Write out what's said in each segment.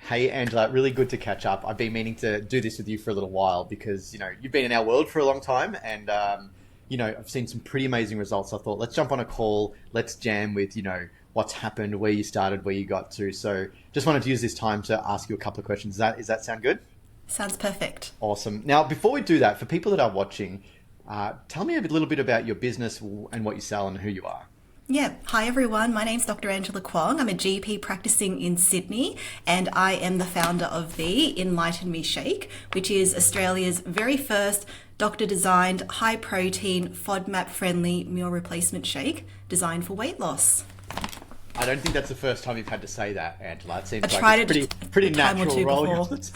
Hey, Angela, really good to catch up. I've been meaning to do this with you for a little while because, you've been in our world for a long time and, I've seen some pretty amazing results. I thought, let's jump on a call. Let's jam with, what's happened, where you started, where you got to. So just wanted to use this time to ask you a couple of questions. Does that sound good? Sounds perfect. Awesome. Now, before we do that, for people that are watching, tell me a little bit about your business and what you sell and who you are. Yeah. Hi, everyone. My name's Dr. Angela Kwong. I'm a GP practicing in Sydney, and I am the founder of the Enlighten Me Shake, which is Australia's very first doctor-designed, high-protein, FODMAP-friendly meal replacement shake designed for weight loss. I don't think that's the first time you've had to say that, Angela. It seems I like tried it's it pretty a time or natural two role. before.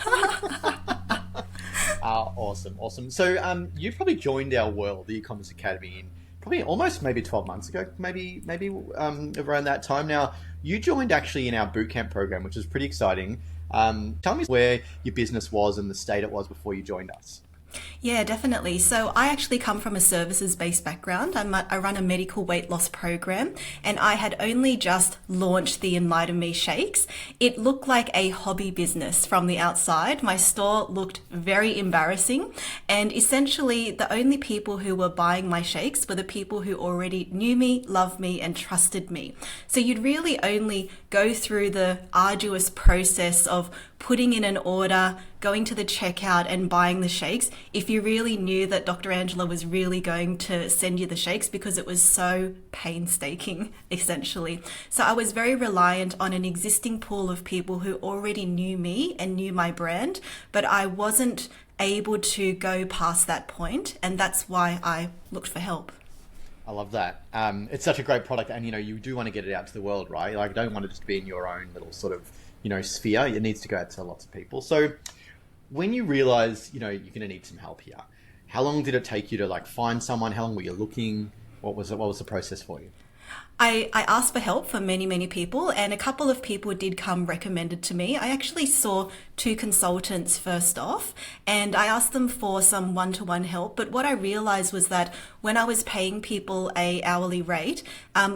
Awesome. So you probably joined our world, the Ecommerce Academy, in probably almost maybe 12 months ago, maybe around that time. Now, you joined actually in our bootcamp program, which is pretty exciting. Tell me where your business was and the state it was before you joined us. Yeah, definitely. So I actually come from a services-based background. I run a medical weight loss program, and I had only just launched the Enlighten Me Shakes. It looked like a hobby business from the outside. My store looked very embarrassing, and essentially the only people who were buying my shakes were the people who already knew me, loved me, and trusted me. So you'd really only go through the arduous process of putting in an order, going to the checkout and buying the shakes if you really knew that Dr. Angela was really going to send you the shakes, because it was so painstaking, essentially. So I was very reliant on an existing pool of people who already knew me and knew my brand, but I wasn't able to go past that point, and that's why I looked for help. I love that. It's such a great product, and you do want to get it out to the world, right? Like, you don't want it just to be in your own little sort of sphere. It needs to go out to lots of people. So when you realize, you're going to need some help here, how long did it take you to find someone? How long were you looking? What was the process for you? I asked for help from many, many people, and a couple of people did come recommended to me. I actually saw two consultants first off, and I asked them for some one-to-one help. But what I realized was that when I was paying people a hourly rate,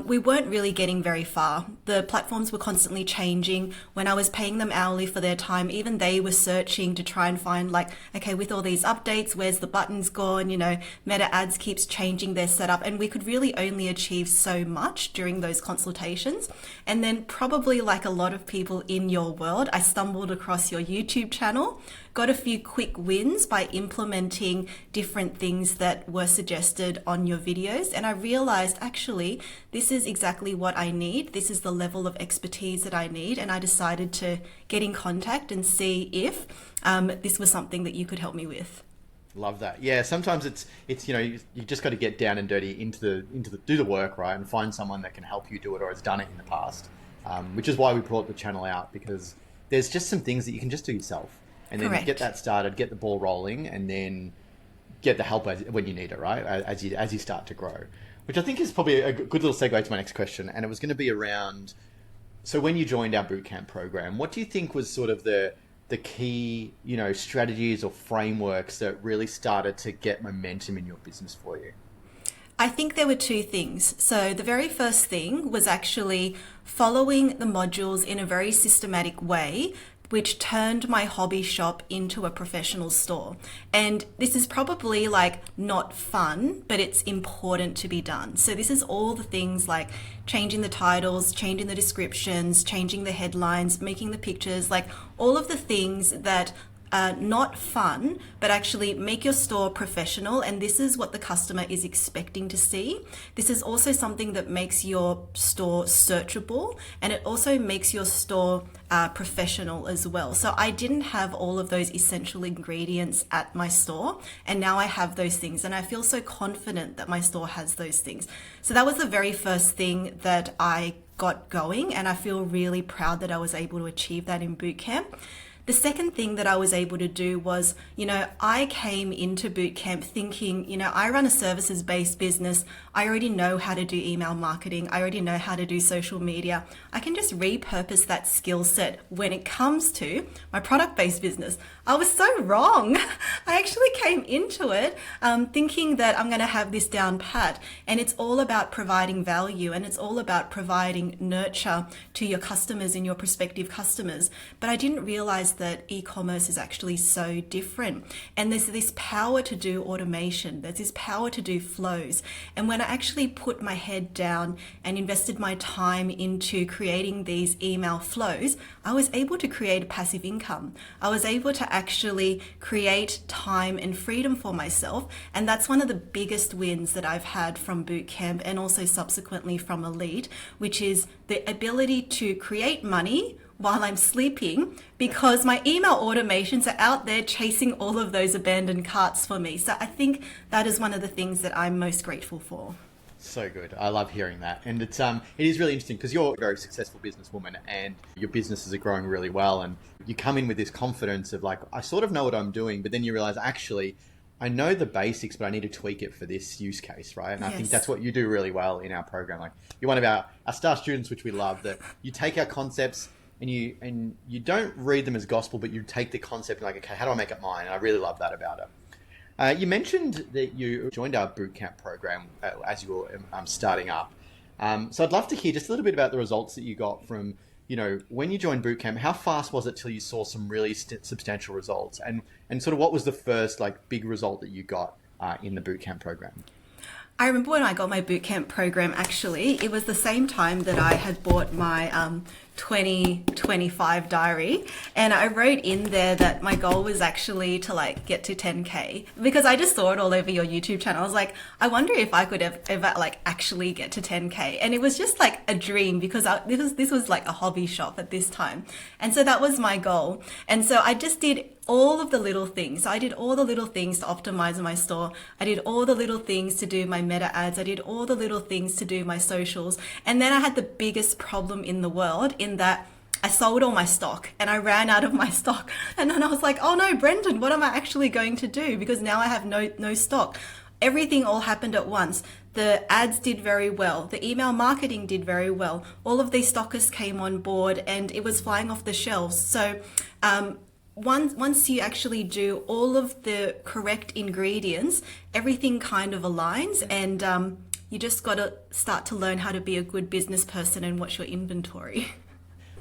we weren't really getting very far. The platforms were constantly changing. When I was paying them hourly for their time, even they were searching to try and find okay, with all these updates, where's the buttons gone? Meta ads keeps changing their setup, and we could really only achieve so much during those consultations. And then probably like a lot of people in your world, I stumbled across your YouTube channel, got a few quick wins by implementing different things that were suggested on your videos. And I realized actually, this is exactly what I need. This is the level of expertise that I need. And I decided to get in contact and see if this was something that you could help me with. Love that. Yeah, sometimes it's you just got to get down and dirty into the do the work, right, and find someone that can help you do it or has done it in the past. Which is why we brought the channel out, because there's just some things that you can just do yourself, and then Correct. get that started, get the ball rolling, and then get the help when you need it, right, as you start to grow. Which I think is probably a good little segue to my next question, and it was going to be around. So when you joined our bootcamp program, what do you think was sort of the key, strategies or frameworks that really started to get momentum in your business for you? I think there were two things. So the very first thing was actually following the modules in a very systematic way, which turned my hobby shop into a professional store. And this is probably not fun, but it's important to be done. So this is all the things like changing the titles, changing the descriptions, changing the headlines, making the pictures, all of the things that not fun, but actually make your store professional. And this is what the customer is expecting to see. This is also something that makes your store searchable, and it also makes your store professional as well. So I didn't have all of those essential ingredients at my store, and now I have those things, and I feel so confident that my store has those things. So that was the very first thing that I got going, and I feel really proud that I was able to achieve that in bootcamp. The second thing that I was able to do was, I came into bootcamp thinking, I run a services-based business. I already know how to do email marketing. I already know how to do social media. I can just repurpose that skill set when it comes to my product-based business. I was so wrong. I actually came into it thinking that I'm going to have this down pat, and it's all about providing value, and it's all about providing nurture to your customers and your prospective customers. But I didn't realize that e-commerce is actually so different. And there's this power to do automation. There's this power to do flows. And when I actually put my head down and invested my time into creating these email flows, I was able to create a passive income. I was able to actually create time and freedom for myself. And that's one of the biggest wins that I've had from bootcamp and also subsequently from Elite, which is the ability to create money while I'm sleeping, because my email automations are out there chasing all of those abandoned carts for me. So I think that is one of the things that I'm most grateful for. So good. I love hearing that. And it is really interesting because you're a very successful businesswoman and your businesses are growing really well. And you come in with this confidence of like, I sort of know what I'm doing, but then you realize actually, I know the basics, but I need to tweak it for this use case, right? And yes. I think that's what you do really well in our program. Like you're one of our star students, which we love, that you take our concepts and you don't read them as gospel, but you take the concept and like, okay, how do I make it mine? And I really love that about it. You mentioned that you joined our bootcamp program as you were starting up. So I'd love to hear just a little bit about the results that you got from, when you joined bootcamp. How fast was it till you saw some really substantial results? And sort of what was the first like big result that you got in the bootcamp program? I remember when I got my bootcamp program, actually, it was the same time that I had bought my 2025 diary, and I wrote in there that my goal was actually to like get to 10K, because I just saw it all over your YouTube channel. I was like, I wonder if I could ever like actually get to 10K. And it was just like a dream, because this was like a hobby shop at this time. And so that was my goal. And so I just did all of the little things. I did all the little things to optimize my store. I did all the little things to do my meta ads. I did all the little things to do my socials. And then I had the biggest problem in the world in that I sold all my stock and I ran out of my stock. And then I was like, oh no, Brendan, what am I actually going to do? Because now I have no stock. Everything all happened at once. The ads did very well. The email marketing did very well. All of these stockists came on board and it was flying off the shelves. So, once you actually do all of the correct ingredients, everything kind of aligns, and you just got to start to learn how to be a good business person and watch your inventory.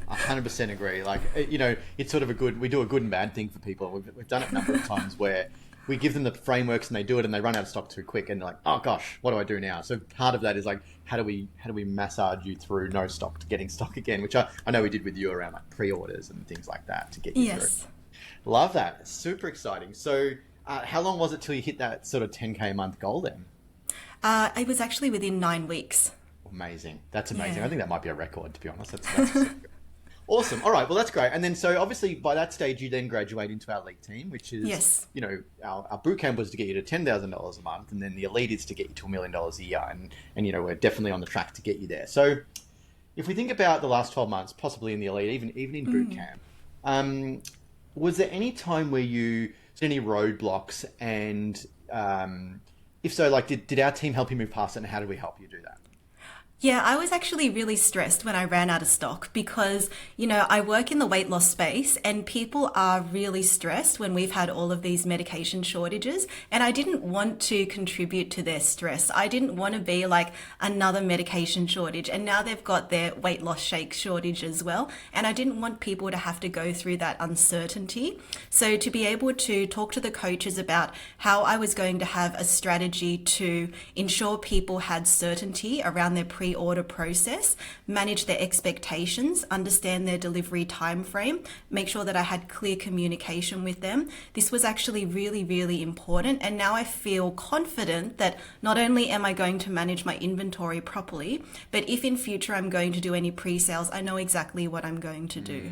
100% agree. Like, it's sort of we do a good and bad thing for people. We've done it a number of times where we give them the frameworks and they do it and they run out of stock too quick and they're like, oh gosh, what do I do now? So part of that is like, how do we massage you through no stock to getting stock again, which I know we did with you around like pre-orders and things like that to get you through. Love that. Super exciting. So how long was it till you hit that sort of 10K a month goal then? It was actually within 9 weeks. Amazing. That's amazing. Yeah. I think that might be a record, to be honest. That's super good. Awesome. All right. Well, that's great. And then, so obviously by that stage, you then graduate into our Elite team, which is, yes. Our boot camp was to get you to $10,000 a month. And then the Elite is to get you to $1 million a year. And we're definitely on the track to get you there. So if we think about the last 12 months, possibly in the Elite, even in boot camp, was there any time where you saw any roadblocks? And if so, like, did our team help you move past it? And how did we help you do that? Yeah, I was actually really stressed when I ran out of stock because, I work in the weight loss space and people are really stressed when we've had all of these medication shortages, and I didn't want to contribute to their stress. I didn't want to be like another medication shortage, and now they've got their weight loss shake shortage as well, and I didn't want people to have to go through that uncertainty. So to be able to talk to the coaches about how I was going to have a strategy to ensure people had certainty around their pre-order process, manage their expectations, understand their delivery time frame, make sure that I had clear communication with them. This was actually really, really important. And now I feel confident that not only am I going to manage my inventory properly, but if in future I'm going to do any pre-sales, I know exactly what I'm going to do.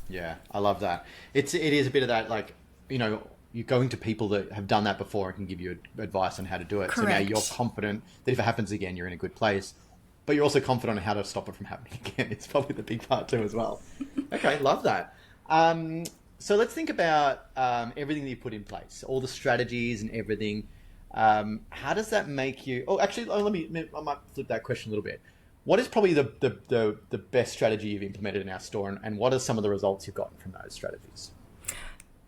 Yeah, I love that. It is a bit of that, like, you're going to people that have done that before and can give you advice on how to do it. Correct. So now you're confident that if it happens again, you're in a good place. But you're also confident on how to stop it from happening again. It's probably the big part too as well. Okay, love that. So let's think about everything that you put in place, all the strategies and everything. How does that make you? Oh, actually, I might flip that question a little bit. What is probably the best strategy you've implemented in our store, and what are some of the results you've gotten from those strategies?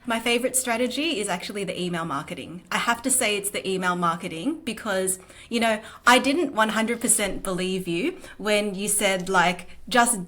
My favorite strategy is actually the email marketing. I have to say it's the email marketing because, I didn't 100% believe you when you said like, just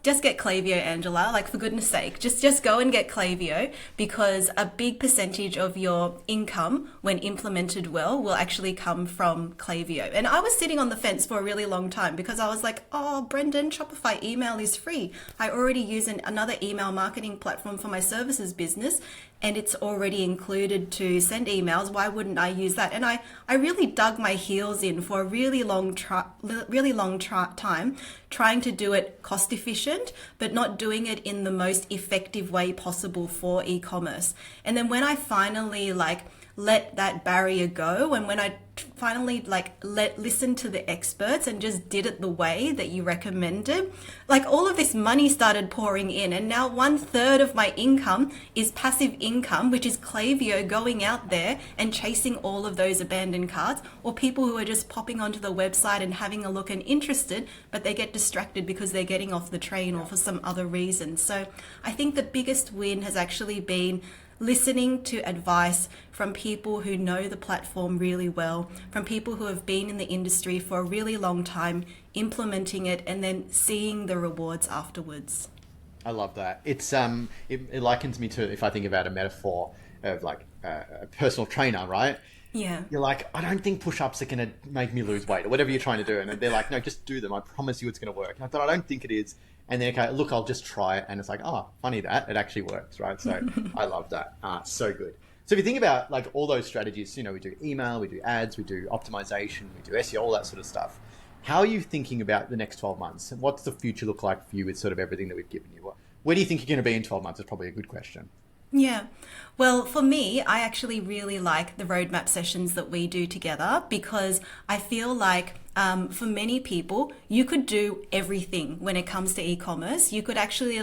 get Klaviyo, Angela, like for goodness sake, just go and get Klaviyo because a big percentage of your income when implemented well will actually come from Klaviyo. And I was sitting on the fence for a really long time because I was like, oh, Brendan, Shopify email is free. I already use another email marketing platform for my services business and it's already included to send emails. Why wouldn't I use that? And I really dug my heels in for a really long time trying to do it cost efficient, but not doing it in the most effective way possible for e-commerce. And then when I finally let that barrier go, and when I finally listen to the experts and just did it the way that you recommended, all of this money started pouring in, and now 1/3 of my income is passive income, which is Klaviyo going out there and chasing all of those abandoned carts, or people who are just popping onto the website and having a look and interested, but they get distracted because they're getting off the train or for some other reason. So I think the biggest win has actually been listening to advice from people who know the platform really well, from people who have been in the industry for a really long time, implementing it and then seeing the rewards afterwards. I love that. It likens me to, if I think about a metaphor of a personal trainer, right? Yeah. You're like, I don't think push-ups are going to make me lose weight or whatever you're trying to do. And they're like, no, just do them. I promise you it's going to work. And I thought, I don't think it is. And then, okay, look, I'll just try it. And it's like, oh, funny that. It actually works, right? So I love that. So good. So if you think about all those strategies, we do email, we do ads, we do optimization, we do SEO, all that sort of stuff. How are you thinking about the next 12 months? What's the future look like for you with sort of everything that we've given you? Where do you think you're going to be in 12 months? Is probably a good question. Yeah. Well, for me, I actually really like the roadmap sessions that we do together because I feel like for many people, you could do everything when it comes to e-commerce. You could actually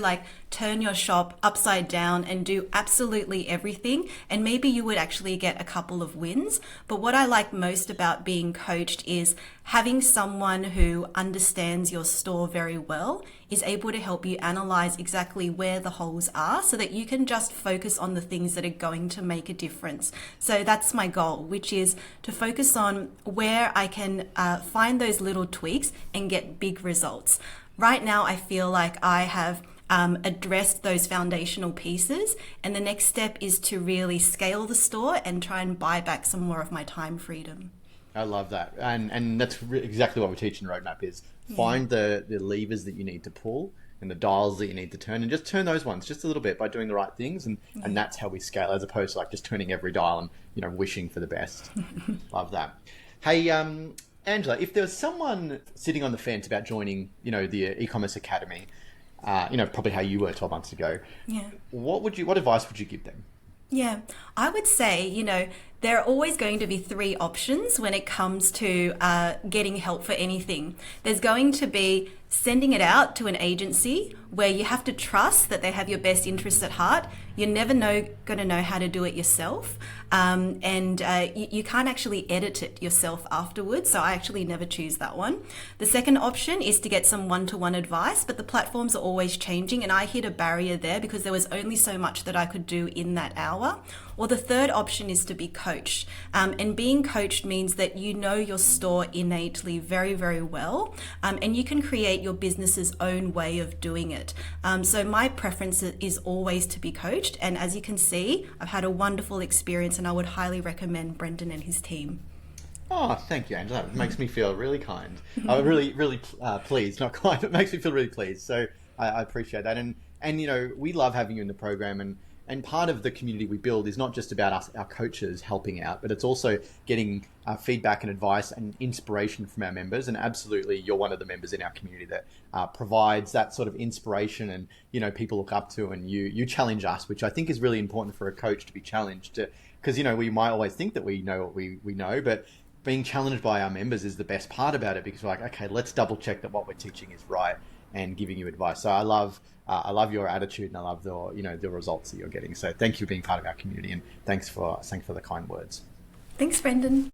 turn your shop upside down and do absolutely everything. And maybe you would actually get a couple of wins. But what I like most about being coached is having someone who understands your store very well, is able to help you analyze exactly where the holes are so that you can just focus on the things that are going to make a difference. So that's my goal, which is to focus on where I can find those little tweaks and get big results. Right now, I feel like I have addressed those foundational pieces, and the next step is to really scale the store and try and buy back some more of my time freedom. I love that. And that's exactly what we teach in Roadmap is find the levers that you need to pull and the dials that you need to turn, and just turn those ones just a little bit by doing the right things. And that's how we scale, as opposed to just turning every dial and wishing for the best. Love that. Hey, Angela, if there was someone sitting on the fence about joining, the Ecommerce Academy, probably how you were 12 months ago, what advice would you give them? Yeah, I would say, there are always going to be three options when it comes to getting help for anything. There's going to be sending it out to an agency where you have to trust that they have your best interests at heart. You're never going to know how to do it yourself. And you can't actually edit it yourself afterwards. So I actually never choose that one. The second option is to get some one-to-one advice, but the platforms are always changing. And I hit a barrier there because there was only so much that I could do in that hour. Or the third option is to be coached. And being coached means that you know your store innately very, very well. And you can create your business's own way of doing it. So my preference is always to be coached. And as you can see, I've had a wonderful experience and I would highly recommend Brendan and his team. Oh, thank you, Angela. It makes me feel really kind. Really, really pleased. Not kind, but makes me feel really pleased. So I appreciate that. And we love having you in the program. And part of the community we build is not just about us, our coaches helping out, but it's also getting feedback and advice and inspiration from our members. And absolutely, you're one of the members in our community that provides that sort of inspiration and, people look up to, and you challenge us, which I think is really important for a coach to be challenged. Because, we might always think that we know what we know, but being challenged by our members is the best part about it, because we're like, okay, let's double check that what we're teaching is right. and giving you advice. So I love your attitude, and I love the results that you're getting. So thank you for being part of our community, and thanks for the kind words. Thanks, Brendan.